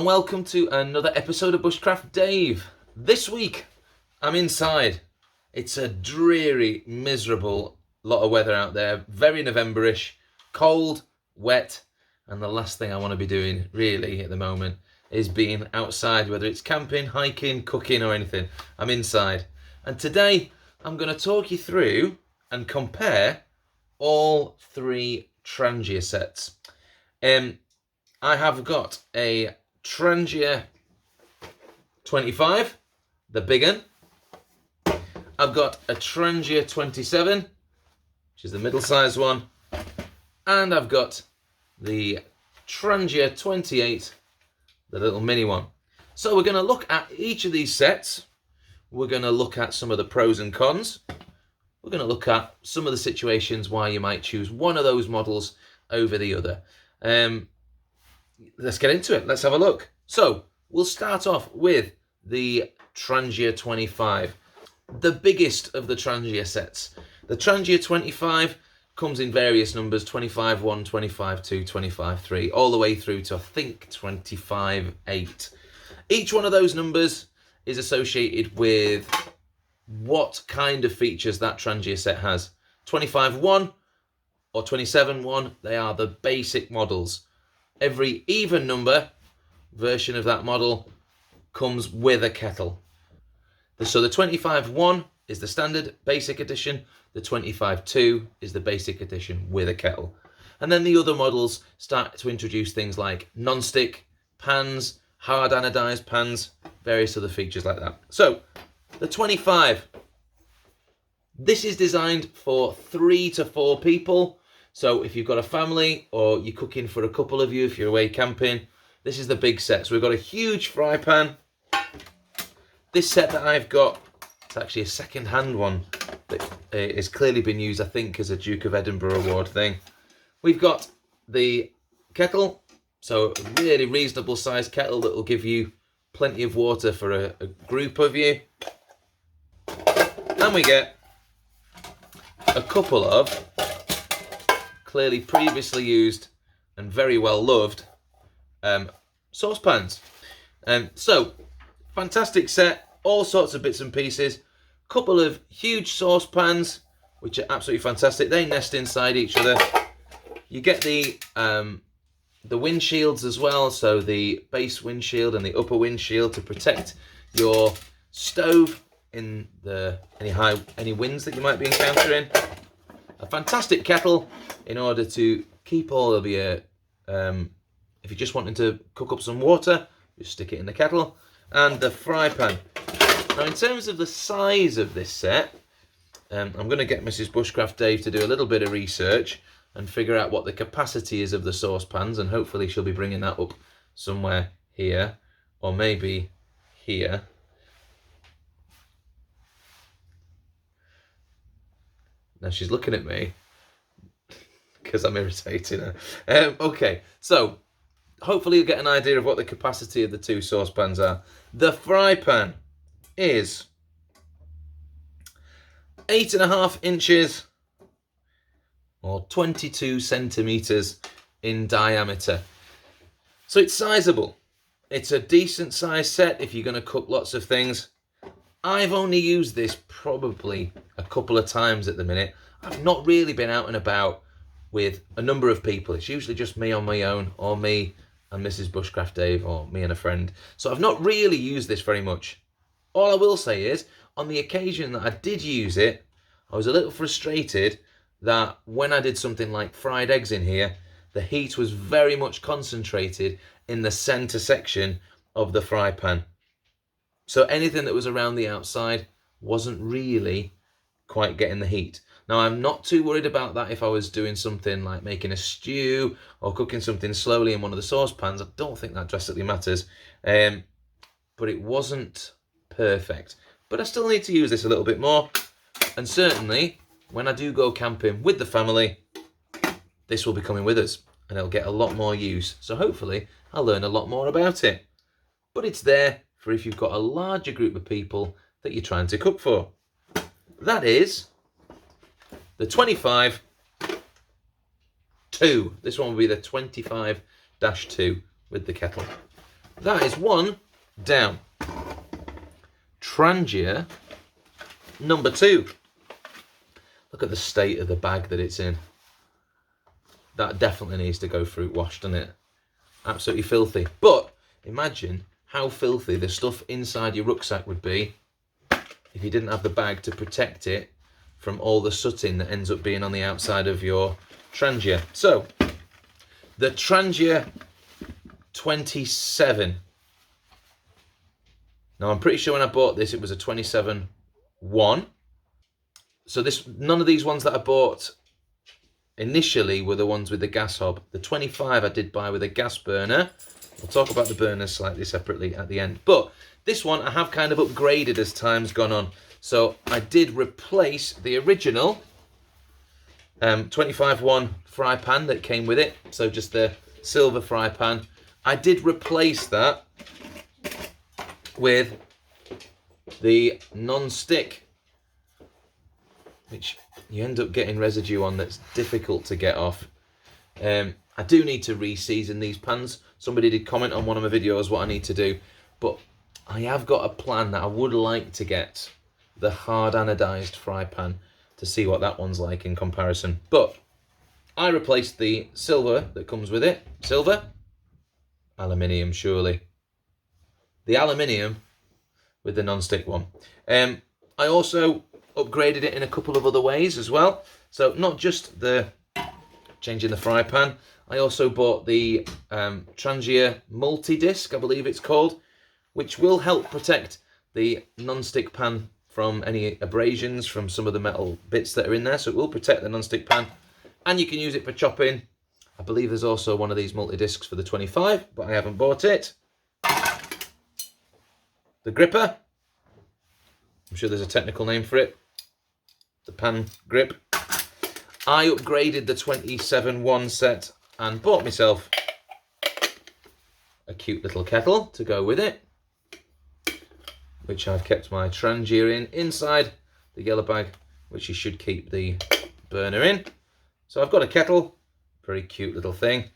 and welcome to another episode of Bushcraft Dave. This week, I'm inside. It's a dreary, miserable lot of weather out there, very November-ish, cold, wet, and the last thing I want to be doing, really, at the moment, is being outside, whether it's camping, hiking, cooking, or anything. I'm inside. And today, I'm going to talk you through and compare all three Trangia sets. I have got a Trangia 25, the big one. I've got a Trangia 27, which is the middle-sized one. And I've got the Trangia 28, the little mini one. So we're going to look at each of these sets. We're going to look at some of the pros and cons. We're going to look at some of the situations why you might choose one of those models over the other. Let's get into it. Let's have a look. So we'll start off with the Trangia 25, the biggest of the Trangia sets. The Trangia 25 comes in various numbers, 25.1, 25.2, 25.3, all the way through to, I think, 25.8. Each one of those numbers is associated with what kind of features that Trangia set has. 25.1 or 27.1, they are the basic models. Every even number version of that model comes with a kettle. So the 25.1 is the standard basic edition. The 25.2 is the basic edition with a kettle. And then the other models start to introduce things like non-stick pans, hard anodized pans, various other features like that. So the 25, this is designed for 3 to 4 people. So if you've got a family or you're cooking for a couple of you, if you're away camping, this is the big set. So we've got a huge fry pan. This set that I've got, it's actually a second-hand one that has clearly been used, I think, as a Duke of Edinburgh award thing. We've got the kettle, so a really reasonable sized kettle that will give you plenty of water for a group of you. And we get a couple of clearly previously used and very well loved saucepans. So, fantastic set, all sorts of bits and pieces. Couple of huge saucepans, which are absolutely fantastic. They nest inside each other. You get the windshields as well, so the base windshield and the upper windshield to protect your stove in any winds that you might be encountering. A fantastic kettle in order to keep all of your, if you're just wanting to cook up some water, just stick it in the kettle. And the fry pan. Now in terms of the size of this set, I'm going to get Mrs. Bushcraft Dave to do a little bit of research and figure out what the capacity is of the saucepans, and hopefully she'll be bringing that up somewhere here, or maybe here. Now she's looking at me because I'm irritating her. Okay, so hopefully you'll get an idea of what the capacity of the two saucepans are. The fry pan is 8.5 inches or 22 centimeters in diameter. So it's sizable. It's a decent size set if you're going to cook lots of things. I've only used this probably a couple of times at the minute. I've not really been out and about with a number of people. It's usually just me on my own, or me and Mrs. Bushcraft Dave, or me and a friend. So I've not really used this very much. All I will say is, on the occasion that I did use it, I was a little frustrated that when I did something like fried eggs in here, the heat was very much concentrated in the center section of the fry pan. So anything that was around the outside wasn't really quite getting the heat. Now, I'm not too worried about that if I was doing something like making a stew or cooking something slowly in one of the saucepans. I don't think that drastically matters. But it wasn't perfect. But I still need to use this a little bit more. And certainly, when I do go camping with the family, this will be coming with us. And it'll get a lot more use. So hopefully, I'll learn a lot more about it. But it's there for if you've got a larger group of people that you're trying to cook for. That is the 25-2. This one will be the 25-2 with the kettle. that is one down. Trangia number 2. Look at the state of the bag that it's in. That definitely needs to go fruit washed, doesn't it? Absolutely filthy. But imagine how filthy the stuff inside your rucksack would be if you didn't have the bag to protect it from all the sooting that ends up being on the outside of your Trangia. So, the Trangia 27. Now, I'm pretty sure when I bought this, it was a 27-1. So none of these ones that I bought initially were the ones with the gas hob. The 25 I did buy with a gas burner. We'll talk about the burners slightly separately at the end. But this one I have kind of upgraded as time's gone on. So I did replace the original 25-1 fry pan that came with it. So just the silver fry pan. I did replace that with the non-stick, which you end up getting residue on that's difficult to get off. I do need to re-season these pans. Somebody did comment on one of my videos what I need to do, but I have got a plan that I would like to get the hard anodized fry pan to see what that one's like in comparison. But I replaced the silver that comes with it. Silver? Aluminium, surely. The aluminium with the non-stick one. I also upgraded it in a couple of other ways as well. So not just the changing the fry pan, I also bought the Trangia multi-disc, I believe it's called, which will help protect the non-stick pan from any abrasions from some of the metal bits that are in there. So it will protect the non-stick pan, and you can use it for chopping. I believe there's also one of these multi-discs for the 25, but I haven't bought it. The gripper, I'm sure there's a technical name for it. The pan grip. I upgraded the 27-1 set and bought myself a cute little kettle to go with it, which I've kept my Trangia in inside the yellow bag, which you should keep the burner in. So I've got a kettle, very cute little thing,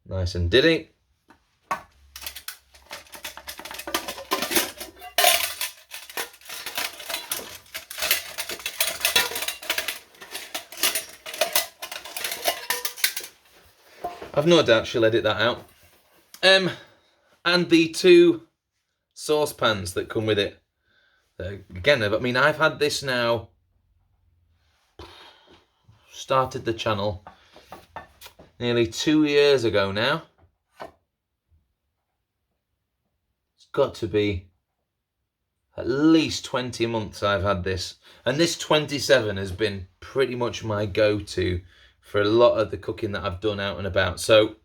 nice and diddy. I've no doubt she'll edit that out. And the 2 saucepans that come with it. Again, I mean, I've had this now, started the channel nearly 2 years ago now. It's got to be at least 20 months I've had this. And this 27 has been pretty much my go-to for a lot of the cooking that I've done out and about. So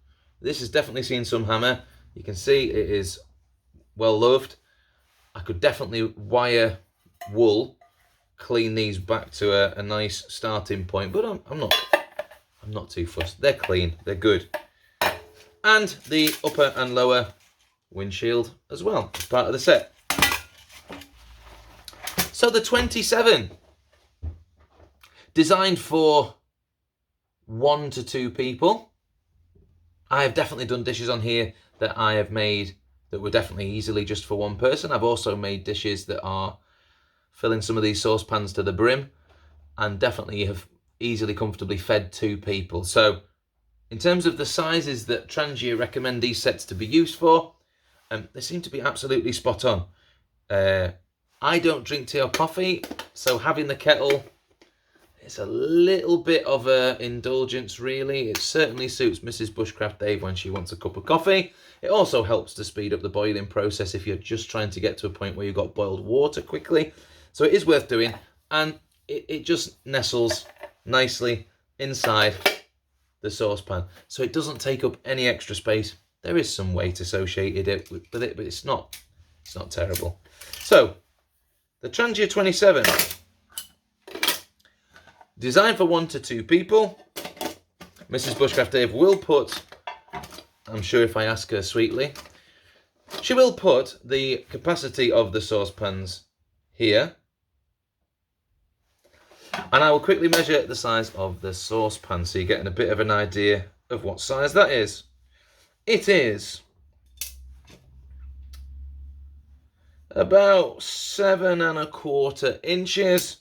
this has definitely seen some hammer. You can see it is well loved. I could definitely wire wool, clean these back to a nice starting point, but I'm not too fussed. They're clean, they're good. And the upper and lower windshield as well, as part of the set. So the 27, designed for 1 to 2 people. I have definitely done dishes on here that I have made that were definitely easily just for 1 person. I've also made dishes that are filling some of these saucepans to the brim and definitely have easily, comfortably fed 2 people. So in terms of the sizes that Trangia recommend these sets to be used for, they seem to be absolutely spot on. I don't drink tea or coffee, so having the kettle, it's a little bit of an indulgence, really. It certainly suits Mrs. Bushcraft Dave when she wants a cup of coffee. It also helps to speed up the boiling process if you're just trying to get to a point where you've got boiled water quickly. So it is worth doing, and it just nestles nicely inside the saucepan. So it doesn't take up any extra space. There is some weight associated with it, but it's not terrible. So the Trangia 27. Designed for 1 to 2 people. Mrs. Bushcraft Dave will put, I'm sure if I ask her sweetly, she will put the capacity of the saucepans here. And I will quickly measure the size of the saucepan so you're getting a bit of an idea of what size that is. It is about 7¼ inches,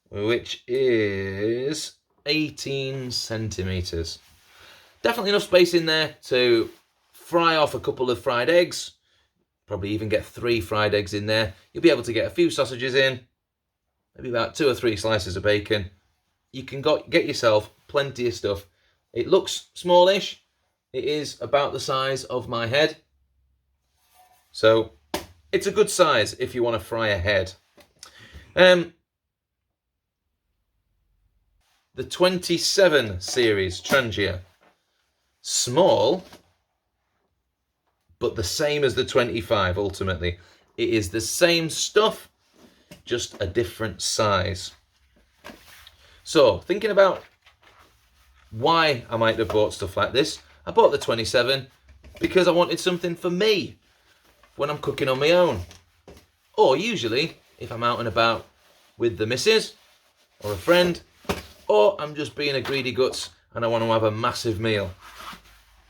which is 18 centimeters. Definitely enough space in there to fry off a couple of fried eggs. Probably even get 3 fried eggs in there. You'll be able to get a few sausages in, maybe about 2 or 3 slices of bacon. You can get yourself plenty of stuff. It looks smallish. It is about the size of my head. So it's a good size if you want to fry a head. The 27 series Trangia. Small, but the same as the 25 ultimately. It is the same stuff, just a different size. So, thinking about why I might have bought stuff like this, I bought the 27 because I wanted something for me when I'm cooking on my own. Or usually, if I'm out and about with the missus or a friend, or I'm just being a greedy guts and I want to have a massive meal.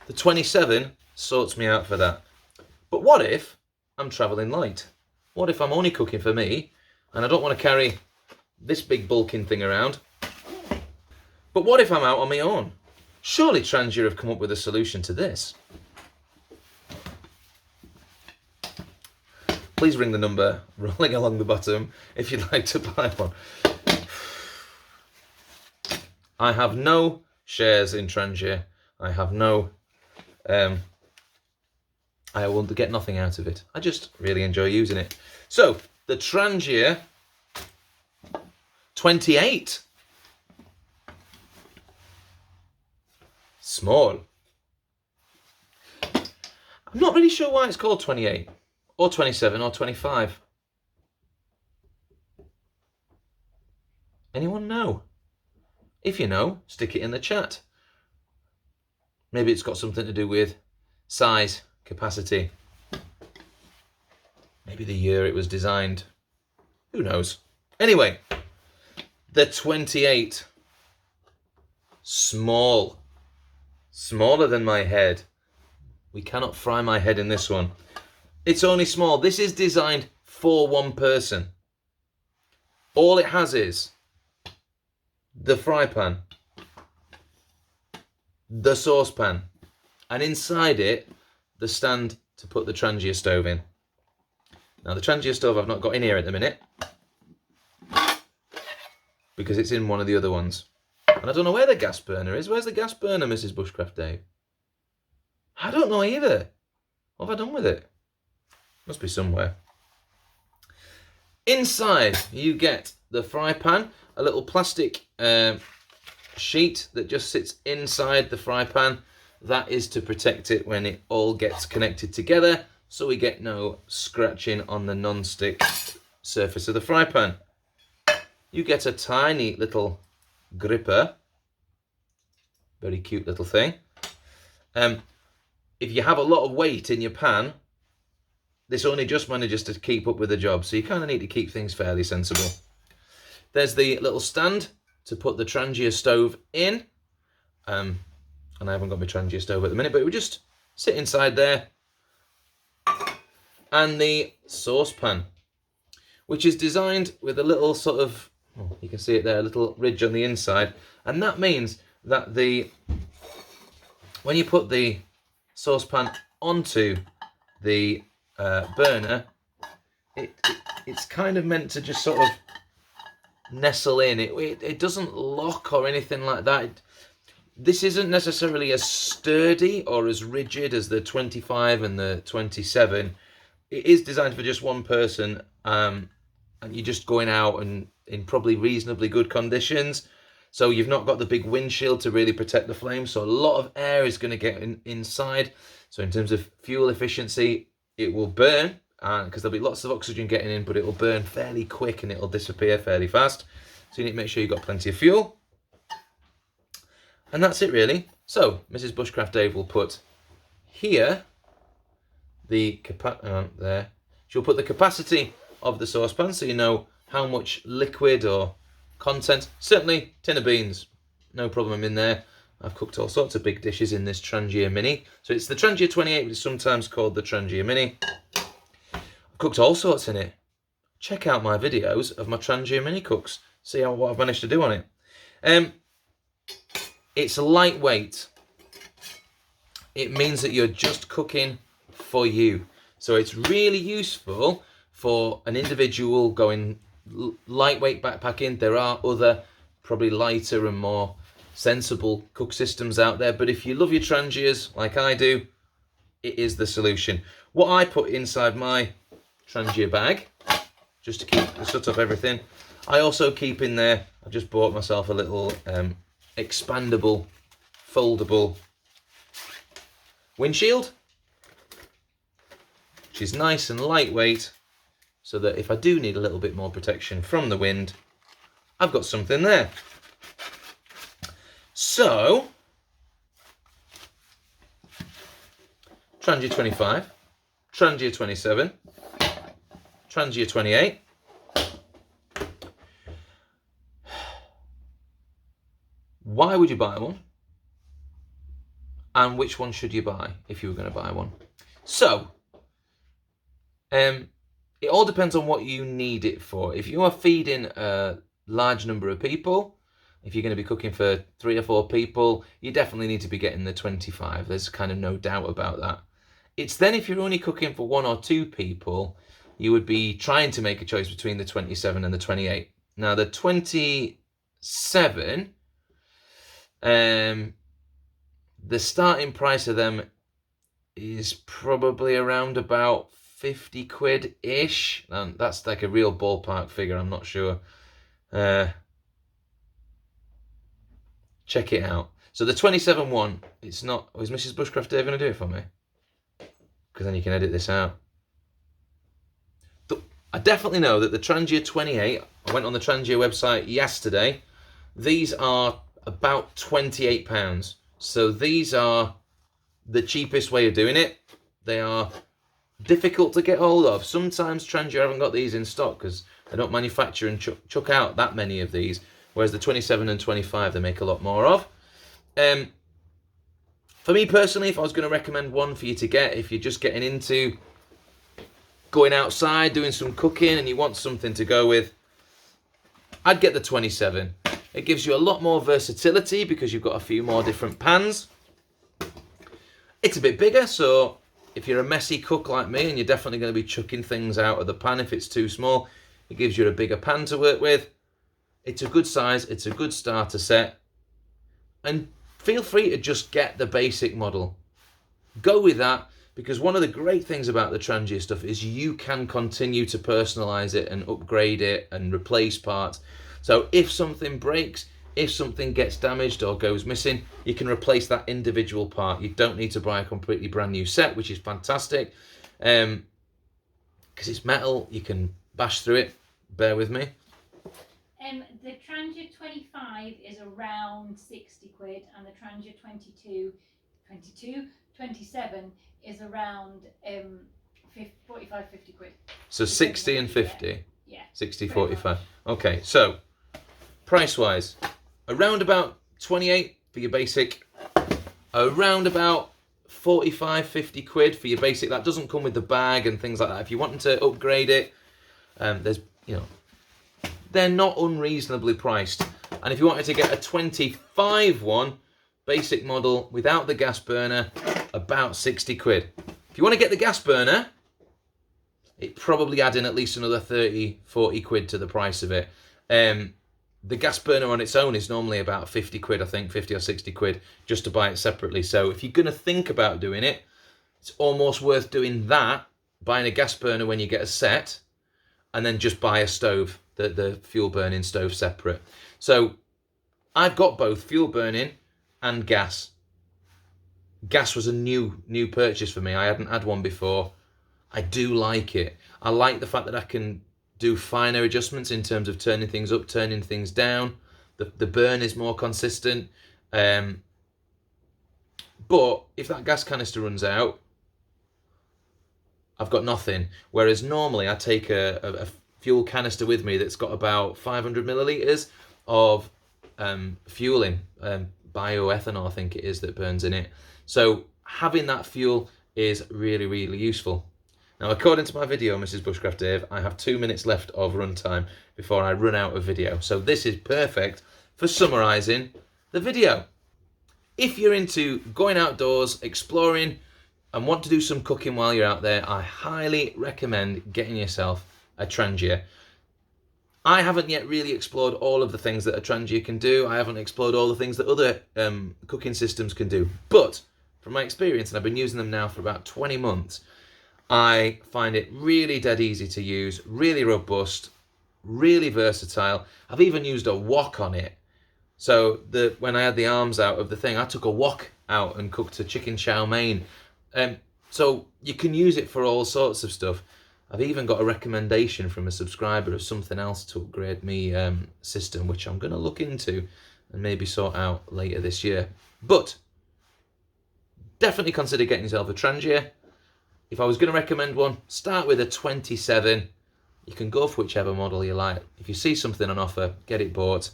The 27 sorts me out for that. But what if I'm travelling light? What if I'm only cooking for me and I don't want to carry this big bulking thing around? But what if I'm out on my own? Surely Trangia have come up with a solution to this. Please ring the number rolling along the bottom if you'd like to buy one. I have no shares in Trangia. I have no... I will get nothing out of it. I just really enjoy using it. So, the Trangia 28. Small. I'm not really sure why it's called 28 or 27 or 25. Anyone know? If you know, stick it in the chat. Maybe it's got something to do with size, capacity. Maybe the year it was designed. Who knows? Anyway, the 28. Small. Smaller than my head. We cannot fry my head in this one. It's only small. This is designed for one person. All it has is the fry pan, the saucepan, and inside it, the stand to put the Trangia stove in. Now, the Trangia stove I've not got in here at the minute because it's in one of the other ones. And I don't know where the gas burner is. Where's the gas burner, Mrs. Bushcraft Dave? I don't know either. What have I done with it? Must be somewhere. Inside, you get the fry pan, a little plastic sheet that just sits inside the fry pan. That is to protect it when it all gets connected together, so we get no scratching on the non-stick surface of the fry pan. You get a tiny little gripper. Very cute little thing. If you have a lot of weight in your pan, this only just manages to keep up with the job, so you kind of need to keep things fairly sensible. There's the little stand to put the Trangia stove in. And I haven't got my Trangia stove at the minute, but it would just sit inside there. And the saucepan, which is designed with a little sort of, oh, you can see it there, a little ridge on the inside. And that means that when you put the saucepan onto the burner, it's kind of meant to just sort of nestle in. It doesn't lock or anything like that. This isn't necessarily as sturdy or as rigid as the 25 and the 27. It is designed for just one person, and you're just going out and in probably reasonably good conditions. So you've not got the big windshield to really protect the flame. So a lot of air is going to get inside. So in terms of fuel efficiency, it will burn because there'll be lots of oxygen getting in, but it will burn fairly quick and it'll disappear fairly fast. So you need to make sure you've got plenty of fuel. And that's it really. So Mrs. Bushcraft Dave will put here there. She'll put the capacity of the saucepan so you know how much liquid or content. Certainly tin of beans, no problem in there. I've cooked all sorts of big dishes in this Trangia Mini. So it's the Trangia 28, which is sometimes called the Trangia Mini. Cooked all sorts in it. Check out my videos of my Trangia mini cooks. See what I've managed to do on it. It's lightweight. It means that you're just cooking for you. So it's really useful for an individual going lightweight backpacking. There are other probably lighter and more sensible cook systems out there, but if you love your Trangias like I do, it is the solution. What I put inside my Trangia bag, just to keep the soot off everything, I also keep in there, I've just bought myself a little expandable, foldable windshield, which is nice and lightweight, so that if I do need a little bit more protection from the wind, I've got something there. So, Trangia 25, Trangia 27, Trangia 28. Why would you buy one? And which one should you buy if you were going to buy one? So, it all depends on what you need it for. If you are feeding a large number of people, if you're going to be cooking for 3 or 4 people, you definitely need to be getting the 25. There's kind of no doubt about that. It's then if you're only cooking for 1 or 2 people, you would be trying to make a choice between the 27 and the 28. Now the 27, the starting price of them is probably around about 50 quid-ish. And that's like a real ballpark figure, I'm not sure. Check it out. So the 27 one, it's not... Oh, is Mrs. Bushcraft Dave going to do it for me? Because then you can edit this out. I definitely know that the Trangia 28, I went on the Trangia website yesterday, these are about £28. So these are the cheapest way of doing it. They are difficult to get hold of. Sometimes Trangia haven't got these in stock because they don't manufacture and chuck out that many of these, whereas the 27 and 25 they make a lot more of. For me personally, if I was going to recommend one for you to get, if you're just getting into going outside, doing some cooking, and you want something to go with, I'd get the 27. It gives you a lot more versatility because you've got a few more different pans. It's a bit bigger, so if you're a messy cook like me, and you're definitely going to be chucking things out of the pan if it's too small, it gives you a bigger pan to work with. It's a good size, it's a good starter set, and feel free to just get the basic model. Go with that, because one of the great things about the Trangia stuff is you can continue to personalize it and upgrade it and replace parts. So if something breaks, if something gets damaged or goes missing, you can replace that individual part. You don't need to buy a completely brand new set, which is fantastic. Because it's metal, you can bash through it. Bear with me. The Trangia 25 is around 60 quid, and the Trangia 27 is around 45, 50 quid. So 60 and 50? Yeah. 60, 45. Okay, so price-wise, around about 28 for your basic, around about 45, 50 quid for your basic. That doesn't come with the bag and things like that. If you're wanting to upgrade it, there's, they're not unreasonably priced. And if you wanted to get a 25 one, basic model, without the gas burner, about 60 quid. If you want to get the gas burner, it probably add in at least another 30, 40 quid to the price of it. The gas burner on its own is normally about 50 quid, I think, 50 or 60 quid, just to buy it separately. So if you're going to think about doing it, it's almost worth doing that, buying a gas burner when you get a set, and then just buy a stove, the fuel burning stove separate. So I've got both fuel burning and gas. Gas was a new purchase for me. I hadn't had one before. I do like it. I like the fact that I can do finer adjustments in terms of turning things up, turning things down. The burn is more consistent. But if that gas canister runs out, I've got nothing. Whereas normally I take a fuel canister with me that's got about 500 millilitres of fuel in, bioethanol I think it is that burns in it. So having that fuel is really, really useful. Now, according to my video, Mrs. Bushcraft Dave, I have 2 minutes left of runtime before I run out of video. So this is perfect for summarising the video. If you're into going outdoors, exploring, and want to do some cooking while you're out there, I highly recommend getting yourself a Trangia. I haven't yet really explored all of the things that a Trangia can do. I haven't explored all the things that other cooking systems can do. But from my experience, and I've been using them now for about 20 months, I find it really dead easy to use, really robust, really versatile. I've even used a wok on it. So when I had the arms out of the thing, I took a wok out and cooked a chicken chow mein. So you can use it for all sorts of stuff. I've even got a recommendation from a subscriber of something else to upgrade me system, which I'm going to look into and maybe sort out later this year. But definitely consider getting yourself a Trangia. If I was going to recommend one, start with a 27. You can go for whichever model you like. If you see something on offer, get it bought.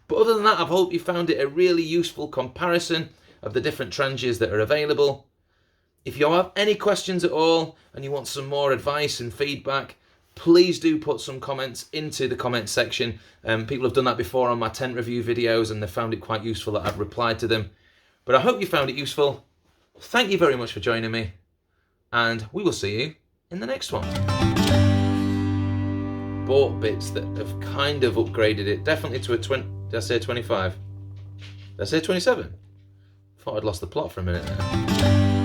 But other than that, I hope you found it a really useful comparison of the different Trangias that are available. If you have any questions at all and you want some more advice and feedback, please do put some comments into the comment section. People have done that before on my tent review videos and they found it quite useful that I've replied to them. But I hope you found it useful. Thank you very much for joining me, and we will see you in the next one. Bought bits that have kind of upgraded it, definitely to a did I say 25? Did I say 27? Thought I'd lost the plot for a minute there.